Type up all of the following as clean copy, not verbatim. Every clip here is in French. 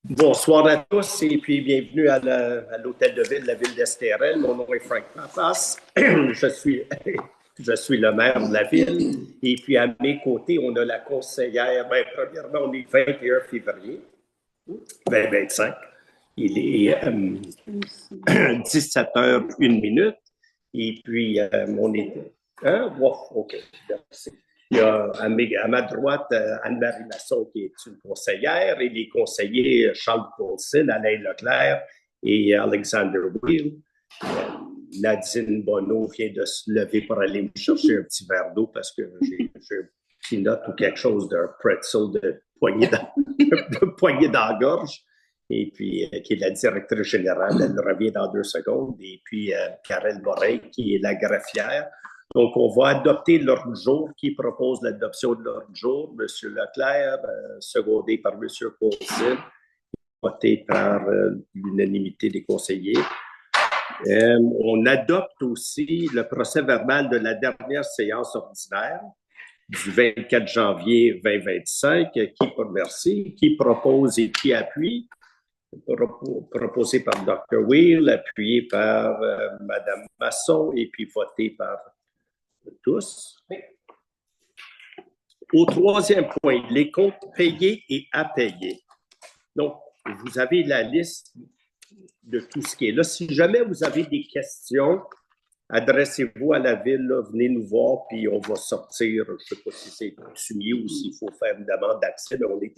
Bonsoir à tous et puis bienvenue à l'hôtel de ville, la ville d'Estérel. Mon nom est Frank Papas. Je suis le maire de la ville. Et puis à mes côtés, on a la conseillère. Bien, premièrement, on est le 21 février 2025. Il est 17h01. Et puis, on est. Hein? Wow, OK. Merci. Il y a à ma droite Anne-Marie Masson qui est une conseillère et les conseillers Charles Coulson, Alain Leclerc et Alexander Weil. Nadine Bonneau vient de se lever pour aller me chercher un petit verre d'eau parce que j'ai un petit note ou quelque chose d'un pretzel de poignée dans la gorge. Et puis, qui est la directrice générale, elle revient dans 2 secondes. Et puis, Karel Morin, qui est la greffière. Donc, on va adopter l'ordre du jour. Qui propose l'adoption de l'ordre du jour? M. Leclerc, secondé par M. Coulson, voté par l'unanimité des conseillers. On adopte aussi le procès-verbal de la dernière séance ordinaire du 24 janvier 2025. Qui merci, qui propose et qui appuie? Proposé par Dr. Weil, appuyé par Mme Masson et puis voté par tous. Oui. Au troisième point, les comptes payés et à payer. Donc, vous avez la liste de tout ce qui est là. Si jamais vous avez des questions, adressez-vous à la ville, là, venez nous voir, puis on va sortir, je ne sais pas si c'est coutumier ou s'il faut faire une demande d'accès, mais on est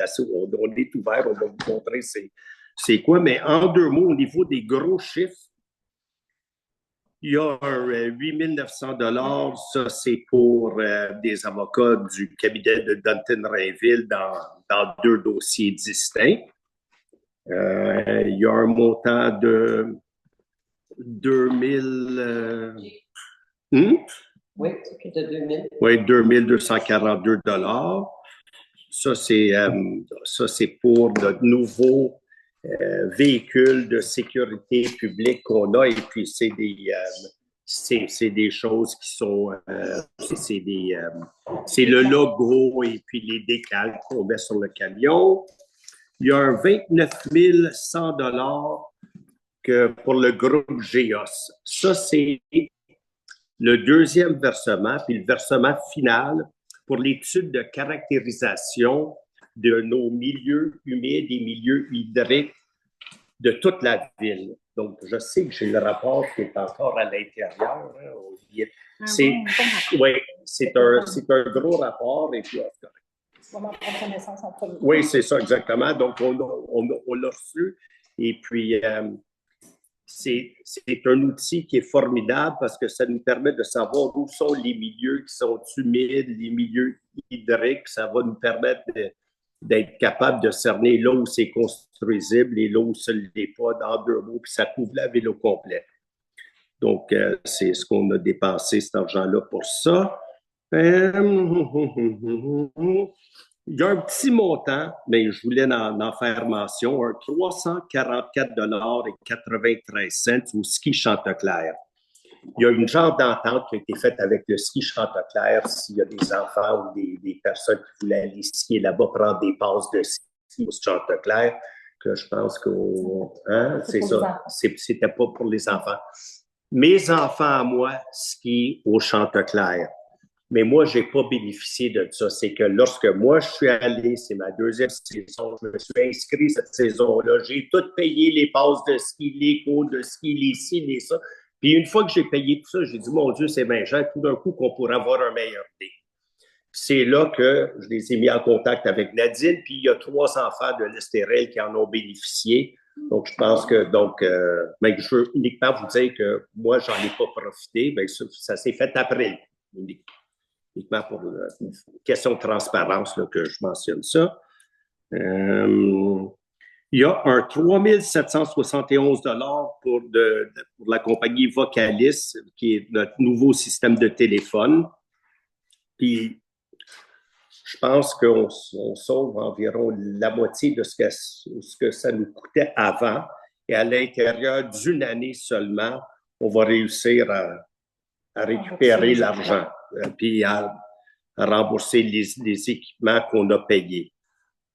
ouvert, on va vous montrer c'est quoi. Mais en 2 mots, au niveau des gros chiffres, il y a 8 900 $. Ça, c'est pour des avocats du cabinet de Dunton-Rainville dans 2 dossiers distincts. Il y a un montant de 2000... Oui, c'est de 2000. Oui, 2242 $. Ça, c'est pour notre nouveau véhicule de sécurité publique qu'on a. Et puis, c'est des choses qui sont... c'est le logo et puis les décals qu'on met sur le camion. Il y a un 29 100 $ pour le groupe GEOS. Ça, c'est le deuxième versement, puis le versement final pour l'étude de caractérisation de nos milieux humides et milieux hydriques de toute la ville. Donc, je sais que j'ai le rapport qui est encore à l'intérieur. C'est un gros rapport. Et puis, oui, c'est ça, exactement. Donc, on l'a reçu. Et puis, c'est un outil qui est formidable parce que ça nous permet de savoir où sont les milieux qui sont humides, les milieux hydriques. Ça va nous permettre d'être capable de cerner là où c'est construisible et là où ce ne l'est pas dans 2 mots, puis ça couvre la ville au complet. Donc, c'est ce qu'on a dépensé, cet argent-là, pour ça. Il y a un petit montant, mais je voulais en faire mention, un 344,93 $ au ski Chanteclair. Il y a une genre d'entente qui a été faite avec le ski Chanteclair s'il y a des enfants ou des personnes qui voulaient aller skier là-bas, prendre des passes de ski au Chanteclair, que je pense que c'est ça. C'était pas pour les enfants. Mes enfants à moi skient au Chanteclair. Mais moi, je n'ai pas bénéficié de ça. C'est que lorsque moi, je suis allé, c'est ma 2e saison, je me suis inscrit cette saison-là. J'ai tout payé, les passes de ski, les cours de ski, les ci, les ça. Puis une fois que j'ai payé tout ça, j'ai dit, mon Dieu, c'est bien cher, tout d'un coup qu'on pourrait avoir un meilleur dé. C'est là que je les ai mis en contact avec Nadine, puis il y a 3 enfants de l'Estérel qui en ont bénéficié. Donc, je pense que, mais je veux uniquement vous dire que moi, j'en ai pas profité. Bien, ça s'est fait après. Uniquement pour une question de transparence là, que je mentionne ça. Il y a un 3 771 $ pour la compagnie Vocalis, qui est notre nouveau système de téléphone. Puis, je pense qu'on sauve environ la moitié de ce que ça nous coûtait avant. Et à l'intérieur d'1 année seulement, on va réussir à récupérer l'argent, puis à rembourser les équipements qu'on a payés.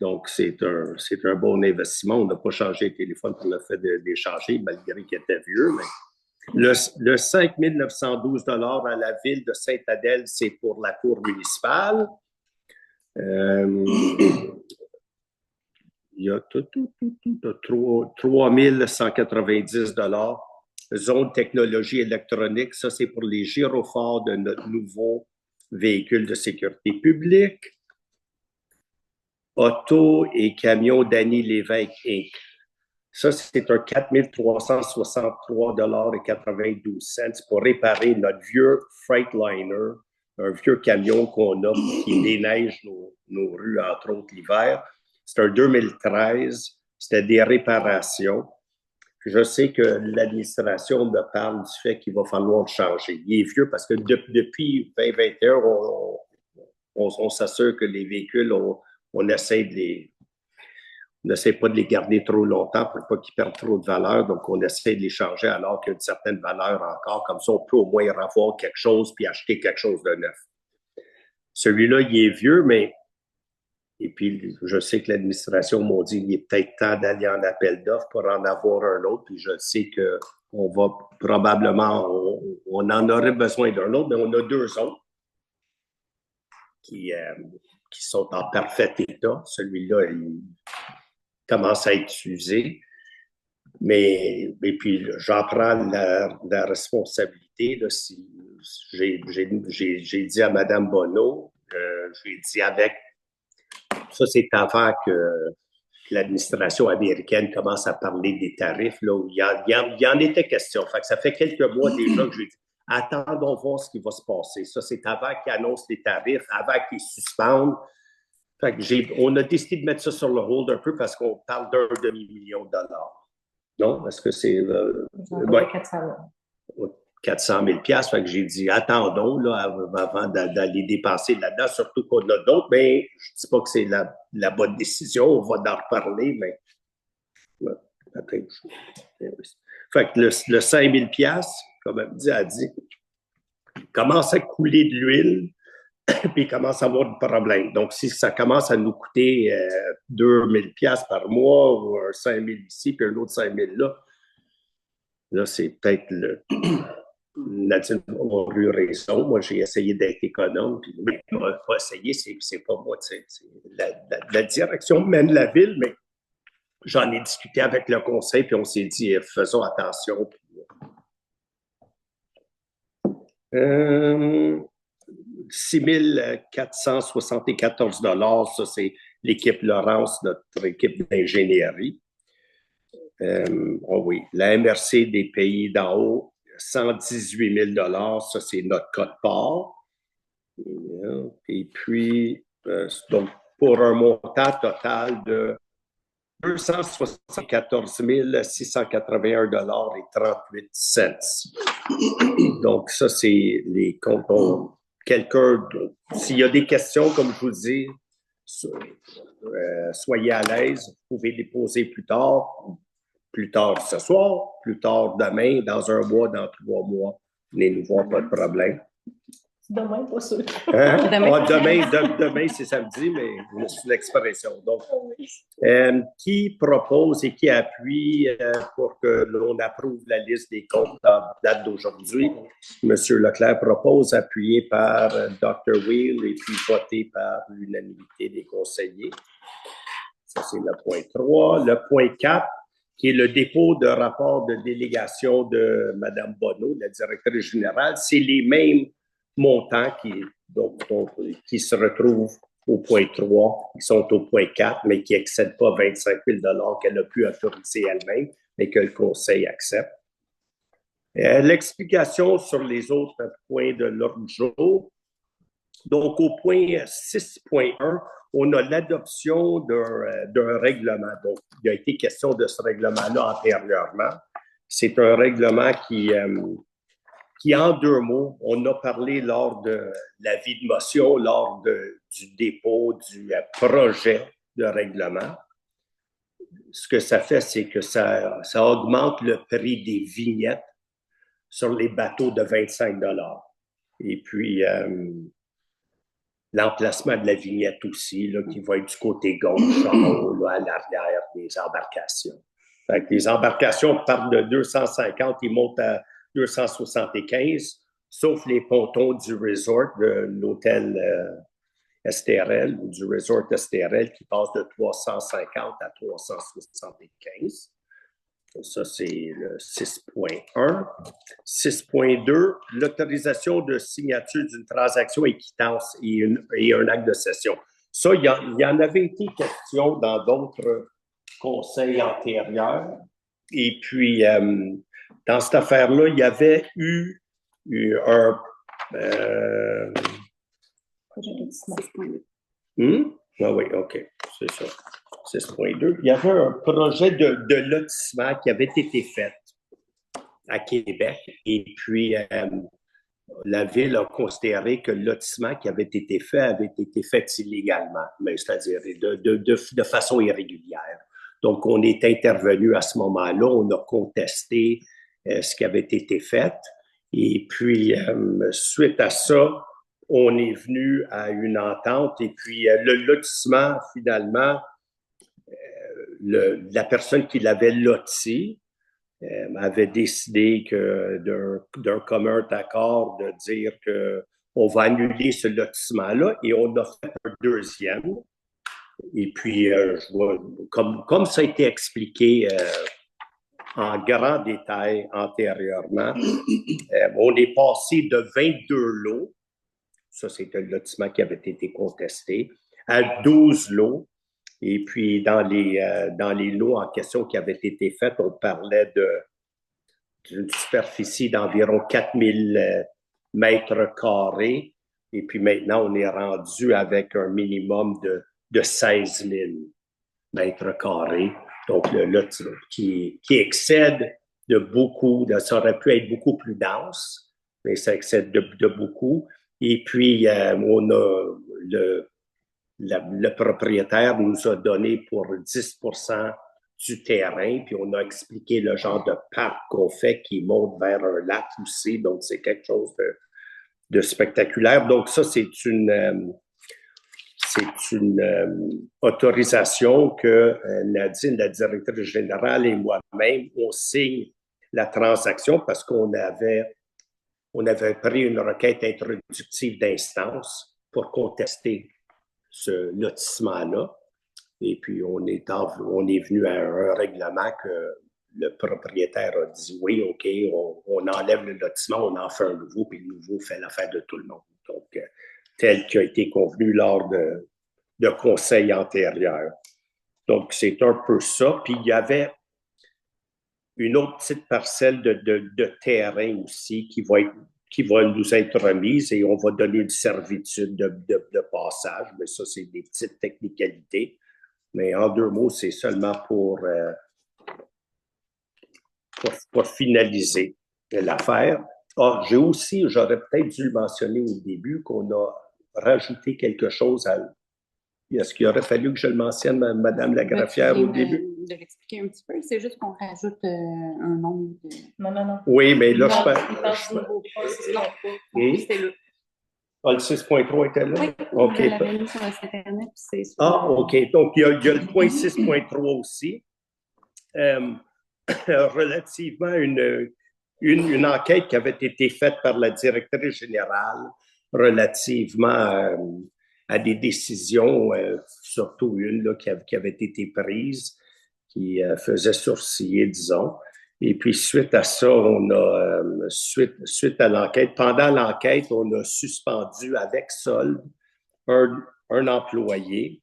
Donc, c'est un bon investissement. On n'a pas changé le téléphone pour le fait d'échanger, malgré qu'il était vieux. Mais le 5 912 $ à la ville de Sainte-Adèle, c'est pour la cour municipale. Il y a 3 190 $. Zone technologie électronique, ça, c'est pour les gyrophares de notre nouveau véhicule de sécurité publique. Auto et camion d'Annie Lévesque Inc. Ça, c'est un 4 363,92 $ pour réparer notre vieux Freightliner, un vieux camion qu'on a qui déneige nos rues, entre autres, l'hiver. C'est un 2013. C'était des réparations. Je sais que l'administration me parle du fait qu'il va falloir le changer. Il est vieux parce que depuis 2021, on s'assure que les véhicules, on n'essaie pas de les garder trop longtemps pour pas qu'ils perdent trop de valeur. Donc, on essaie de les changer alors qu'il y a une certaine valeur encore. Comme ça, on peut au moins avoir quelque chose puis acheter quelque chose de neuf. Celui-là, il est vieux, mais... Et puis, je sais que l'administration m'a dit qu'il est peut-être temps d'aller en appel d'offres pour en avoir un autre. Puis, je sais qu'on va probablement... On en aurait besoin d'un autre, mais on a deux autres qui sont en parfait état. Celui-là, il commence à être usé. Et puis, j'en prends la responsabilité. Là, si j'ai dit à Mme Bonneau, j'ai dit avec... Ça, c'est avant que l'administration américaine commence à parler des tarifs, là, où il y en était question. Fait que ça fait quelques mois déjà que j'ai dit, attendons voir ce qui va se passer. Ça, c'est avant qu'ils annoncent les tarifs, avant qu'ils suspendent. Fait que on a décidé de mettre ça sur le hold un peu parce qu'on parle d'un demi-million de dollars. Non? Est-ce que c'est... Ouais. 400 000 $. Fait que j'ai dit, attendons là, avant d'aller dépenser là-dedans, surtout qu'on a d'autres, mais je ne dis pas que c'est la bonne décision, on va en reparler, mais... Fait que le 5 000 $, comme elle dit, commence à couler de l'huile, puis il commence à avoir des problèmes. Donc, si ça commence à nous coûter 2 000 $ par mois, ou un 5 000 ici, puis un autre 5 000 là, c'est peut-être Nadine a eu raison. Moi, j'ai essayé d'être économe. Puis, mais pas essayé, c'est pas moi. La direction mène la ville, mais j'en ai discuté avec le conseil, puis on s'est dit, faisons attention. 6 474 $, ça, c'est l'équipe Laurence, notre équipe d'ingénierie. Oh oui, la MRC des pays d'en haut, 118 000 $, ça, c'est notre code-part. Et puis, donc, pour un montant total de 274 681 $ et 38 cents. Donc, ça, c'est les comptes. S'il y a des questions, comme je vous dis, soyez à l'aise, vous pouvez les poser plus tard ce soir, plus tard demain, dans un mois, dans 3 mois. Venez nous voir, pas de problème. Demain, pas sûr. Hein? Demain, c'est samedi, mais c'est une expression. Donc, qui propose et qui appuie pour que l'on approuve la liste des comptes en date d'aujourd'hui? Monsieur Leclerc propose, appuyé par Dr. Wheel et puis voté par l'unanimité des conseillers. Ça, c'est le point 3. Le point 4, qui est le dépôt de rapport de délégation de Mme Bonneau, la directrice générale, c'est les mêmes montants qui se retrouvent au point 3, qui sont au point 4, mais qui n'excèdent pas 25 000 $ qu'elle a pu autoriser elle-même, mais que le Conseil accepte. L'explication sur les autres points de l'ordre du jour. Donc, au point 6.1, on a l'adoption d'un règlement. Donc, il a été question de ce règlement-là antérieurement. C'est un règlement qui, en 2 mots, on a parlé lors de l'avis de motion, lors du dépôt du projet de règlement. Ce que ça fait, c'est que ça augmente le prix des vignettes sur les bateaux de 25 $. Et puis, l'emplacement de la vignette aussi, là, qui va être du côté gauche, en haut, là, à l'arrière des embarcations. Fait que les embarcations partent de 250, ils montent à 275, sauf les pontons du resort, de l'hôtel STRL ou du resort STRL qui passe de 350 à 375. Ça, c'est le 6.1. 6.2, l'autorisation de signature d'une transaction et quittance et un acte de cession. Ça, il y en avait été question dans d'autres conseils antérieurs. Et puis, dans cette affaire-là, il y avait eu un... Ah oui, OK, c'est ça. 6.2. Il y avait un projet de lotissement qui avait été fait à Québec. Et puis, la Ville a considéré que le lotissement qui avait été fait illégalement, mais c'est-à-dire de façon irrégulière. Donc, on est intervenu à ce moment-là, on a contesté ce qui avait été fait. Et puis, suite à ça, on est venu à une entente. Et puis, le lotissement, finalement, la personne qui l'avait loti avait décidé d'un commun accord de dire qu'on va annuler ce lotissement-là et on a fait un deuxième. Et puis, comme ça a été expliqué en grand détail antérieurement, on est passé de 22 lots, ça c'était le lotissement qui avait été contesté, à 12 lots. Et puis, dans les lots en question qui avaient été faits, on parlait d'une superficie d'environ 4000 mètres carrés. Et puis maintenant, on est rendu avec un minimum de 16 000 mètres carrés. Donc, là, qui excède de beaucoup, ça aurait pu être beaucoup plus dense, mais ça excède de beaucoup. Et puis, on a le propriétaire nous a donné pour 10% du terrain, puis on a expliqué le genre de parc qu'on fait qui monte vers un lac aussi, donc c'est quelque chose de spectaculaire. Donc ça, c'est une autorisation que Nadine, la directrice générale, et moi-même, on signe la transaction parce qu'on avait pris une requête introductive d'instance pour contester ce lotissement-là. Et puis, on est venu à un règlement que le propriétaire a dit oui, OK, on enlève le lotissement, on en fait un nouveau, puis le nouveau fait l'affaire de tout le monde. Donc, tel qui a été convenu lors de conseils antérieurs. Donc, c'est un peu ça. Puis, il y avait une autre petite parcelle de terrain aussi qui va nous être remise et on va donner une servitude de passage. Mais ça, c'est des petites technicalités. Mais en deux mots, c'est seulement pour finaliser l'affaire. Ah, j'aurais peut-être dû le mentionner au début, qu'on a rajouté quelque chose à... Est-ce qu'il aurait fallu que je le mentionne, Madame la greffière, au début? De l'expliquer un petit peu, c'est juste qu'on rajoute un nombre de... Non. Oui, mais là, je parle C'était là. Ah, le 6.3 était là? Oui, OK. on l'avait mis sur le site Internet. OK. Donc, il y a le point 6.3 aussi. Relativement à une enquête qui avait été faite par la directrice générale relativement à des décisions, surtout une là, qui avait été prise, qui faisait sourciller, disons. Et puis, suite à ça, on a, suite à l'enquête, pendant l'enquête, on a suspendu avec solde un employé.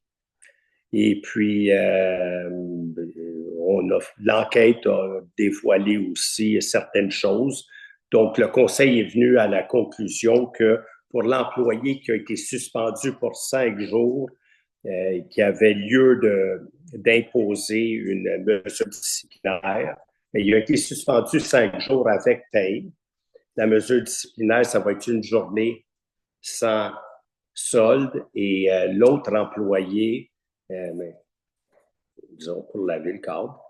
Et puis, l'enquête a dévoilé aussi certaines choses. Donc, le conseil est venu à la conclusion que pour l'employé qui a été suspendu pour 5 jours, qui avait lieu d'imposer une mesure disciplinaire, mais il a été suspendu 5 jours avec paye. La mesure disciplinaire, ça va être une journée sans solde et l'autre employé, disons pour la ville cadre,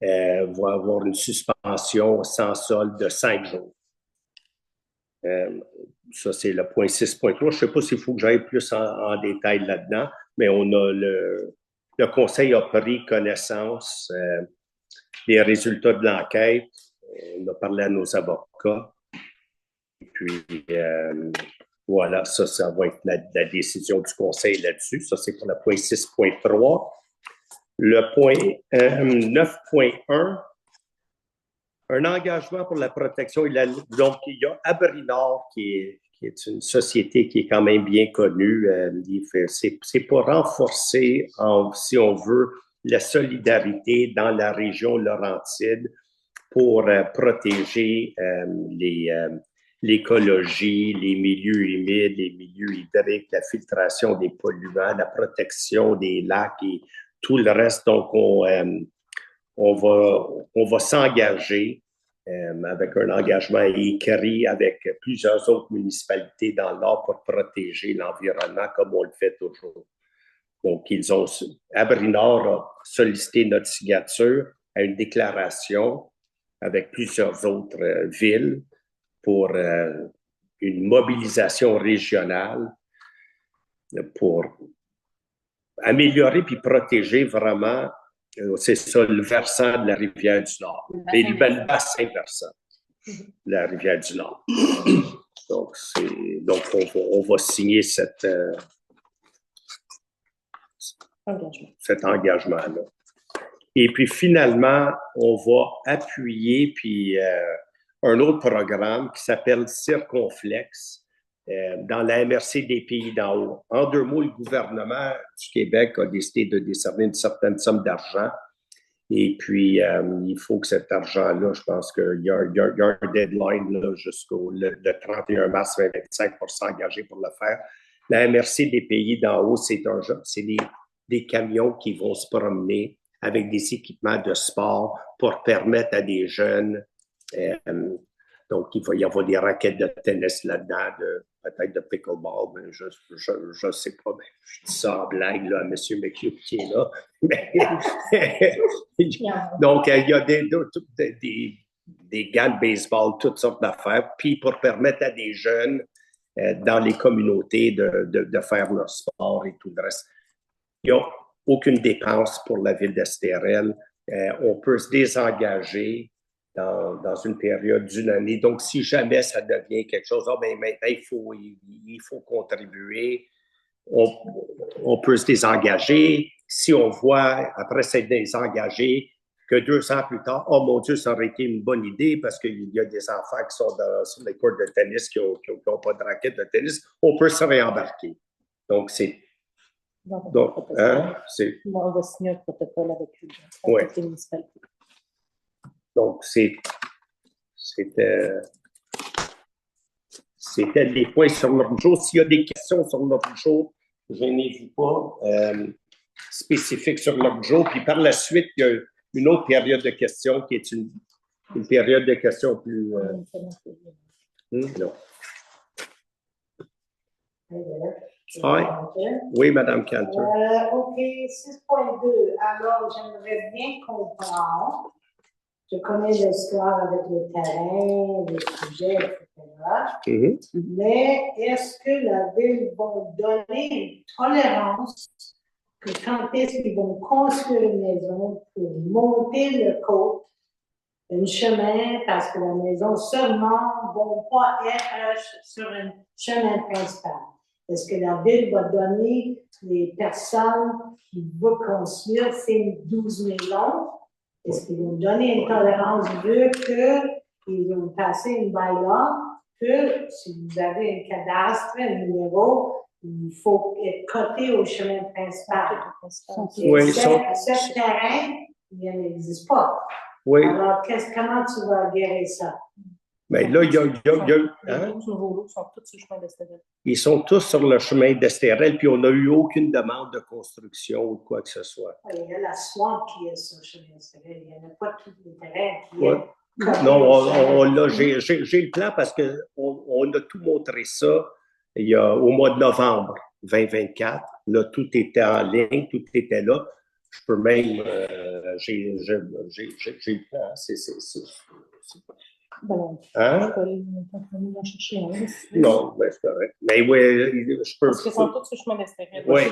va avoir une suspension sans solde de 5 jours. Ça, c'est le point 6.3. Je ne sais pas s'il faut que j'aille plus en détail là-dedans, mais le Conseil a pris connaissance des résultats de l'enquête. On a parlé à nos avocats. Et puis, voilà, ça va être la décision du Conseil là-dessus. Ça, c'est pour le point 6.3. Le point 9.1, un engagement pour la protection. Donc, il y a Abrinor qui est une société qui est quand même bien connue. C'est pour renforcer, si on veut, la solidarité dans la région Laurentide pour protéger l'écologie, les milieux humides, les milieux hydriques, la filtration des polluants, la protection des lacs et tout le reste. Donc, on va s'engager avec un engagement écrit avec plusieurs autres municipalités dans le Nord pour protéger l'environnement comme on le fait toujours. Donc, Abrinor a sollicité notre signature à une déclaration avec plusieurs autres villes pour une mobilisation régionale pour améliorer puis protéger vraiment, c'est ça, le versant de la rivière du Nord. Le bassin versant de la rivière du Nord. Donc, on va signer cet engagement-là. Et puis, finalement, on va appuyer un autre programme qui s'appelle Circonflex dans la MRC des Pays d'en haut. En 2 mots, le gouvernement du Québec a décidé de décerner une certaine somme d'argent. Et puis, il faut que cet argent-là, je pense qu'il y a un deadline là, jusqu'au le 31 mars 2025 pour s'engager pour le faire. La MRC des Pays d'en haut, c'est des camions qui vont se promener avec des équipements de sport pour permettre à des jeunes, donc il va y avoir des raquettes de tennis là-dedans, peut-être de pickleball, mais je ne sais pas, mais je dis ça en blague là, à M. McHugh qui est là. Donc, il y a des gants de baseball, toutes sortes d'affaires, puis pour permettre à des jeunes dans les communautés de faire leur sport et tout le reste. Il n'y a aucune dépense pour la ville d'Estérel. On peut se désengager dans une période d'une année. Donc, si jamais ça devient quelque chose, maintenant, il faut contribuer, on peut se désengager. Si on voit, après s'être désengagé, que 2 ans plus tard, oh mon Dieu, ça aurait été une bonne idée parce qu'il y a des enfants qui sont sur les courts de tennis qui n'ont pas de raquettes de tennis, on peut se réembarquer. Donc, c'est... Donc, c'est... On va signer un protocole avec lui. Oui. Donc, c'était des points sur l'ordre jour. S'il y a des questions sur l'ordre jour, gênez-vous pas, spécifiques sur l'ordre jour. Puis par la suite, il y a une autre période de questions qui est une période de questions plus... non. Oui, Mme Cantor. OK, 6.2. Alors, j'aimerais bien comprendre. Je connais l'histoire avec le terrain, les sujets, etc. Mais est-ce que la Ville va donner une tolérance que quand est-ce qu'ils vont construire une maison pour monter le côte, un chemin, parce que la maison seulement ne va pas être sur un chemin principal? Est-ce que la Ville va donner les personnes qui vont construire ces 12 maisons? Est-ce qu'ils vont donner une tolérance vu qu'ils ont passé une bail-là, que si vous avez un cadastre, un numéro, il faut être coté au chemin principal. Oui, ce terrain, il n'existe pas. Oui. Alors, comment tu vas guérir ça? Mais là, il y a Les 12 nouveaux lots sont tous sur le chemin d'Estérel. Ils sont tous sur le chemin d'Estérel, puis on n'a eu aucune demande de construction ou quoi que ce soit. Il y a la swamp qui est sur le chemin d'Estérel. Il n'y en a pas tous les terrains qui est. Non, j'ai le plan parce qu'on a tout montré ça au mois de novembre 2024. Là, tout était en ligne, tout était là. Je peux même... j'ai le plan. Hein? Je peux aller en chercher un. Non, ben, c'est correct. Mais oui, je peux. Parce qu'ils sont tous sur le chemin d'Estérel. Oui.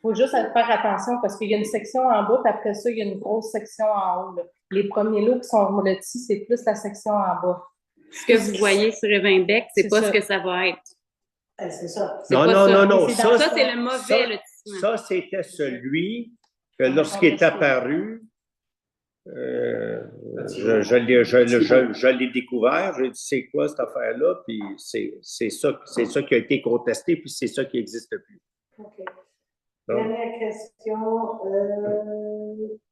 Il faut juste faire attention parce qu'il y a une section en bas, puis après ça, il y a une grosse section en haut. Là. Les premiers lots qui sont lotis, c'est plus la section en bas. Ce que vous voyez sur Evinbec, c'est pas ça. ce que ça va être. C'est ça. Non. Ça, c'est le mauvais lotissement. Ça, c'était celui que lorsqu'il est apparu, je l'ai découvert. J'ai dit, c'est quoi cette affaire-là? Puis c'est ça qui a été contesté, puis c'est ça qui n'existe plus. OK. Dernière question.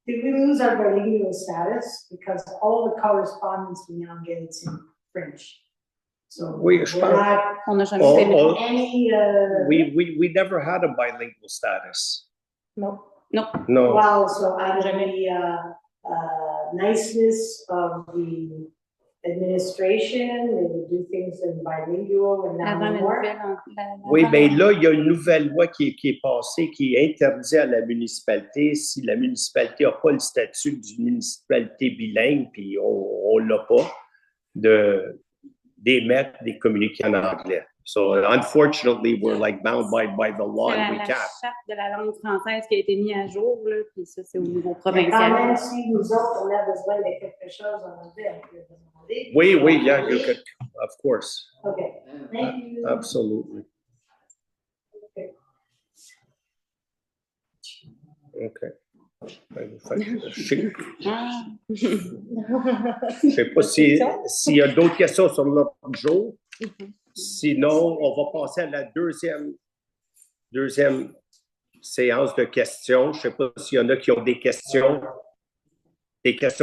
Did we lose our bilingual status? Because all the correspondence we now get is in French. So Oui, je pense. On n'a jamais fait We never had a bilingual status. Non. Non. No. Wow, so out of the niceness of the administration, they would do things in bilingual and now Avant la more. nouvelle. Oui, mais là, il y a une nouvelle loi qui est passée qui interdit à la municipalité, si la municipalité n'a pas le statut d'une municipalité bilingue, puis on ne l'a pas, d'émettre des communiqués en anglais. So, unfortunately, we're like bound by the law and we La can't. charte de la langue française qui a été mise à jour, là, puis ça, c'est au niveau Mais quand provincial. même, si nous autres, on a besoin de quelque chose en anglais, on peut demander. Oui, yeah, you could, of course. Okay, thank you. Absolutely. OK. Je ne sais pas s'il y a d'autres questions sur l'ordre du jour. Sinon, on va passer à la deuxième séance de questions. Je ne sais pas s'il y en a qui ont des questions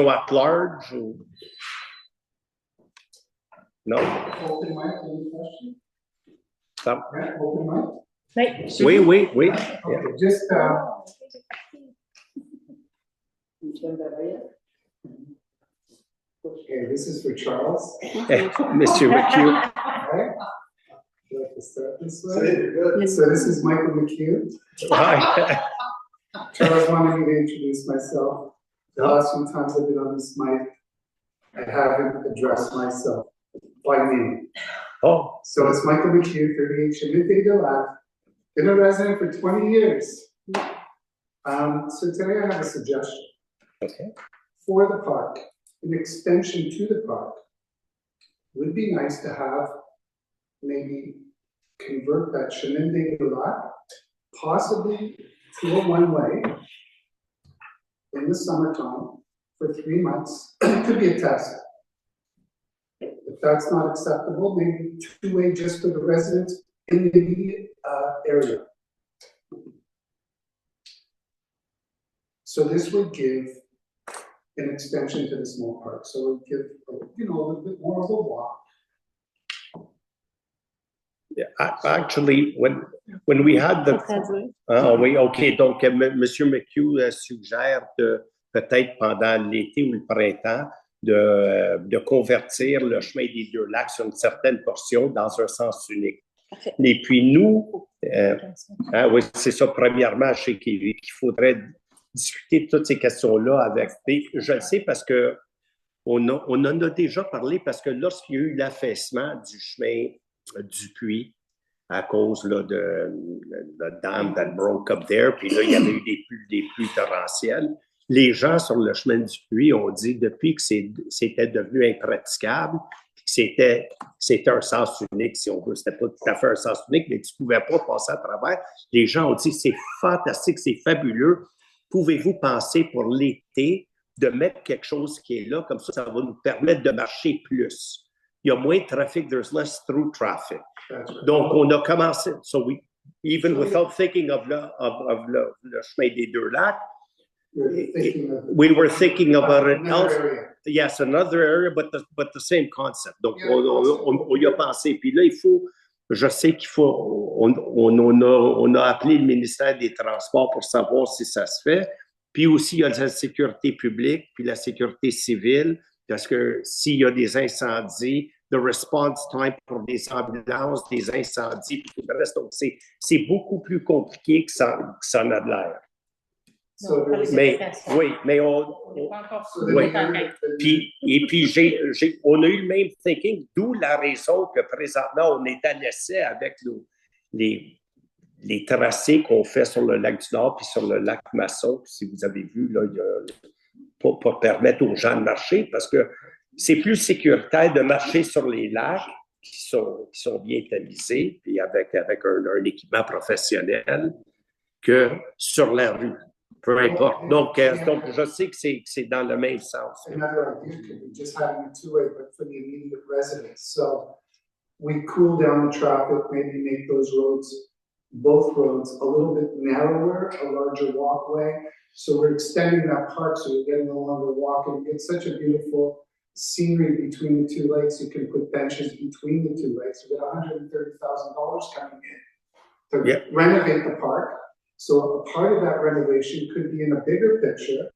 at large. Ou... Non? Open mic, any question? Ça? Yeah, open mic? Oui. Okay, just, okay, this is for Charles. Monsieur McHugh. Right? Would you like to start this way? So this is Michael McHugh. Hi. Charles wanted me to introduce myself. The last few times I've been on this mic, I haven't addressed myself by name. Oh, So it's Michael McHugh, 38 Chemin de Lac. Been a resident for 20 years. So today I have a suggestion. okay. For the park, an extension to the park. Would be nice to have, maybe convert that Chemin de Lac possibly to a one-way in the summertime for 3 months. It could be a test. If that's not acceptable, maybe two-way just for the residents in the immediate area. So this would give an extension to the small park. So it would give, a little bit more of a walk. Yeah, actually, when we had the... oui, OK. Donc, M. McHugh suggère peut-être pendant l'été ou le printemps de convertir le chemin des Deux Lacs sur une certaine portion dans un sens unique. Parfait. Et puis nous, oui, c'est ça. Premièrement, je sais qu'il faudrait discuter de toutes ces questions-là avec... Je le sais parce que on en a déjà parlé parce que lorsqu'il y a eu l'affaissement du chemin du puits à cause là, de la dam that broke up there, puis là, il y avait eu des pluies torrentielles. Les gens sur le chemin du puits ont dit depuis que c'était devenu impraticable, que c'était un sens unique, si on veut. C'était pas tout à fait un sens unique, mais tu ne pouvais pas passer à travers. Les gens ont dit c'est fantastique, c'est fabuleux. Pouvez-vous penser pour l'été de mettre quelque chose qui est là, comme ça va nous permettre de marcher plus. Il y a moins de trafic, there's less through traffic. Donc, on a commencé, so even without thinking of le chemin des Deux Lacs, we were thinking about it else. Yes, another area, but the same concept. Donc, on y a pensé. Puis là, je sais qu'il faut, on a appelé le ministère des Transports pour savoir si ça se fait. Puis aussi, il y a la sécurité publique, puis la sécurité civile, parce que s'il y a des incendies, the response time pour des ambulances, des incendies, puis tout le reste. Donc, c'est beaucoup plus compliqué que ça en a de l'air. So pour les there's- Mais, habitations. oui, mais On n'est pas encore so sur the le neighbor- enquête. puis on a eu le même thinking, d'où la raison que présentement, on est à l'essai avec les tracés qu'on fait sur le lac du Nord puis sur le lac Masson. Si vous avez vu, là, pour permettre aux gens de marcher, parce que c'est plus sécuritaire de marcher sur les lacs qui sont bien tamisés, puis avec un équipement professionnel, que sur la rue. Peu importe. Donc je sais que c'est dans le même sens. Another idea could be just having a two-way, but for the immediate residents. So we cool down the traffic, maybe make those roads, both roads, a little bit narrower, a larger walkway. So we're extending that park so you're getting no longer walking. It's such a beautiful scenery between the two lakes. You can put benches between the two lakes. We got $130,000 coming in to renovate the park. So a part of that renovation could be in a bigger picture,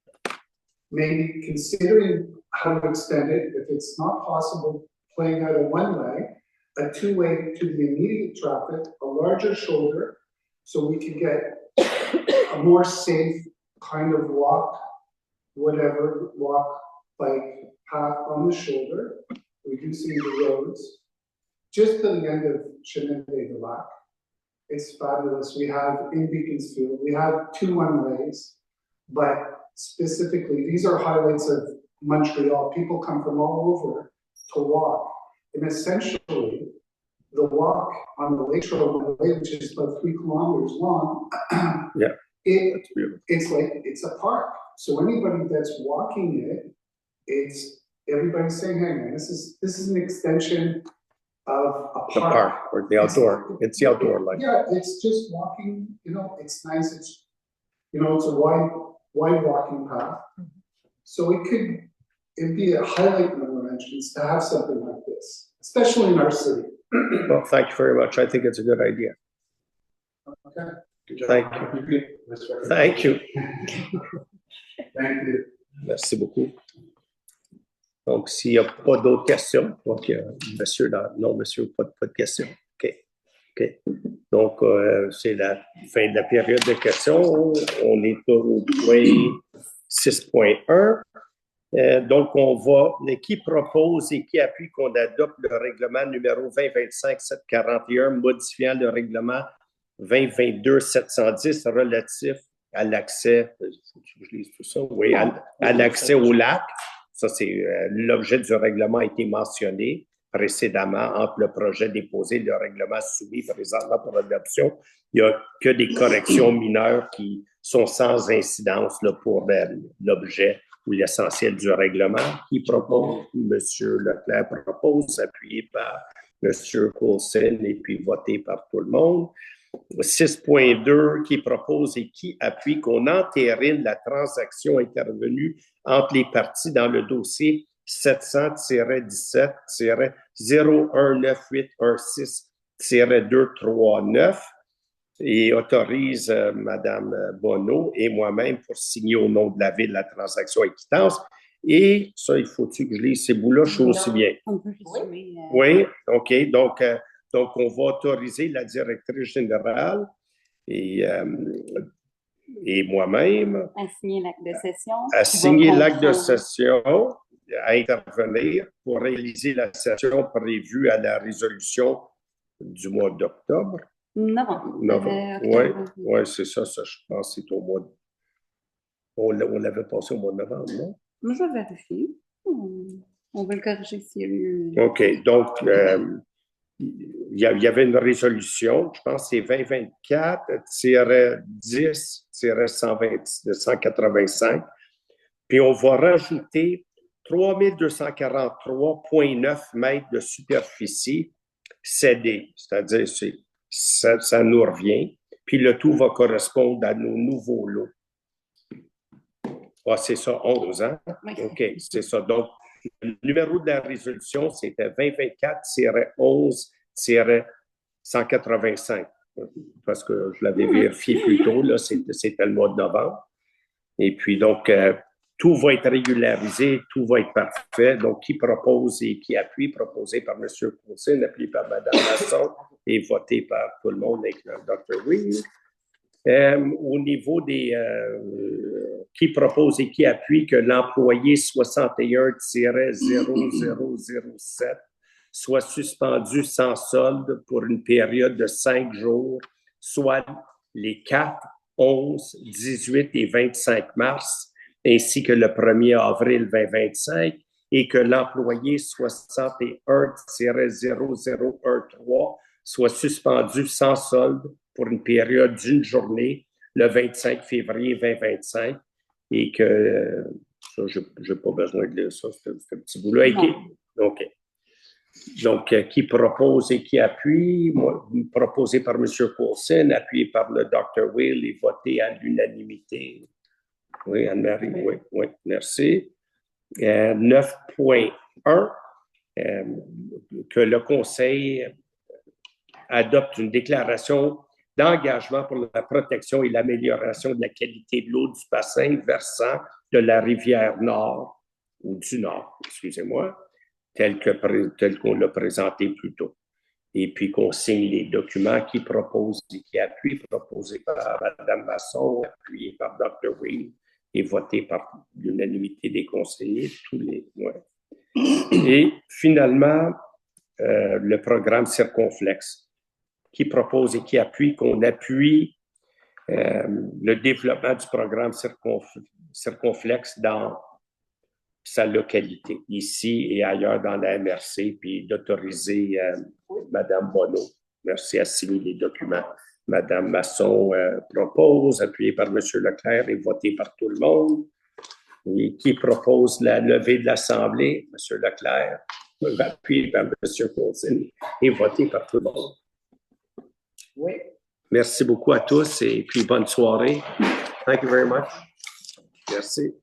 maybe considering how to extend it. If it's not possible playing out a one-way, a two-way to the immediate traffic, a larger shoulder, so we can get a more safe kind of walk, bike path on the shoulder, reducing the roads, just to the end of Chemin-des-Lacs. It's fabulous. We have in Beaconsfield, we have 2 one-ways, but specifically, these are highlights of Montreal. People come from all over to walk. And essentially, the walk on the Lakeshore Way, which is about 3 kilometers long, it's a park. So anybody that's walking it, everybody's saying, hey man, this is an extension of a park. The park or the outdoor. It's the outdoor life. Yeah, it's just walking, it's nice. It's a wide walking path. So it'd be a highlight in the arrangements to have something like this, especially in our city. Well, thank you very much. I think it's a good idea. Okay. Thank you. Thank you. Thank you. Merci beaucoup. Donc, s'il n'y a pas d'autres questions, donc, monsieur, non, monsieur, pas de questions. OK. Donc, c'est la fin de la période de questions. On est au point 6.1. Donc, on va, qui propose et qui appuie qu'on adopte le règlement numéro 2025-741 modifiant le règlement 2022-710 relatif à l'accès, je lis tout ça, oui, à l'accès au lac. Ça, c'est l'objet du règlement a été mentionné précédemment entre le projet déposé et le règlement soumis présentement pour adoption. Il n'y a que des corrections mineures qui sont sans incidence là, pour l'objet ou l'essentiel du règlement. Qui propose? M. Leclerc propose, appuyé par M. Coulson et puis voté par tout le monde. 6.2 qui propose et qui appuie qu'on entérine la transaction intervenue entre les parties dans le dossier 700-17-019816-239 et autorise Mme Bonneau et moi-même pour signer au nom de la Ville la transaction à quittance. Et ça, il faut-tu que je lise ces bouts-là? Je suis aussi bien. On peut résumer. Oui, OK. Donc, on va autoriser la directrice générale et moi-même À signer l'acte de session. à signer l'acte de session, à intervenir pour réaliser la session prévue à la résolution du mois d'octobre. Novembre. Oui, c'est ça, je pense que c'est au mois de... On l'avait passé au mois de novembre, non? Moi, je vais vérifier. On va le corriger s'il y a eu... OK, donc... il y avait une résolution, je pense que c'est 2024-10-185, puis on va rajouter 3243,9 mètres de superficie cédée, c'est-à-dire ça nous revient, puis le tout va correspondre à nos nouveaux lots. Ah, c'est ça, 11 ans? Oui. OK, c'est ça. Donc, le numéro de la résolution, c'était 2024-11-185, parce que je l'avais vérifié plus tôt, là, c'était le mois de novembre. Et puis, donc, tout va être régularisé, tout va être parfait. Donc, qui propose et qui appuie, proposé par M. Coulson, appuyé par Mme Masson et voté par tout le monde avec le Dr. Wing. Au niveau des qui propose et qui appuie que l'employé 61-0007 soit suspendu sans solde pour une période de 5 jours, soit les 4, 11, 18 et 25 mars, ainsi que le 1er avril 2025, et que l'employé 61-0013 soit suspendu sans solde pour une période d'une journée, le 25 février 2025, et que ça, je n'ai pas besoin de lire ça, ce petit bout-là. OK. Donc, qui propose et qui appuie? Moi, proposé par M. Coulson, appuyé par le Dr. Will et voté à l'unanimité. Oui, Anne-Marie, oui, merci. 9.1, que le Conseil adopte une déclaration d'engagement pour la protection et l'amélioration de la qualité de l'eau du bassin versant de la rivière Nord, ou du Nord, excusez-moi, tel qu'on l'a présenté plus tôt. Et puis qu'on signe les documents qui proposent et qui appuient, proposés par Mme Masson, appuyés par Dr. Will et votés par l'unanimité des conseillers, tous les mois. Et finalement, le programme Circonflexe, qui propose et qui appuie, qu'on appuie le développement du programme Circonflexe dans sa localité, ici et ailleurs dans la MRC, puis d'autoriser Mme Bonneau. Merci à signer les documents. Mme Masson propose, appuyé par M. Leclerc et voté par tout le monde. Et qui propose la levée de l'Assemblée, M. Leclerc, appuyé par M. Coulson et voté par tout le monde. Oui. Merci beaucoup à tous et puis bonne soirée. Thank you very much. Merci.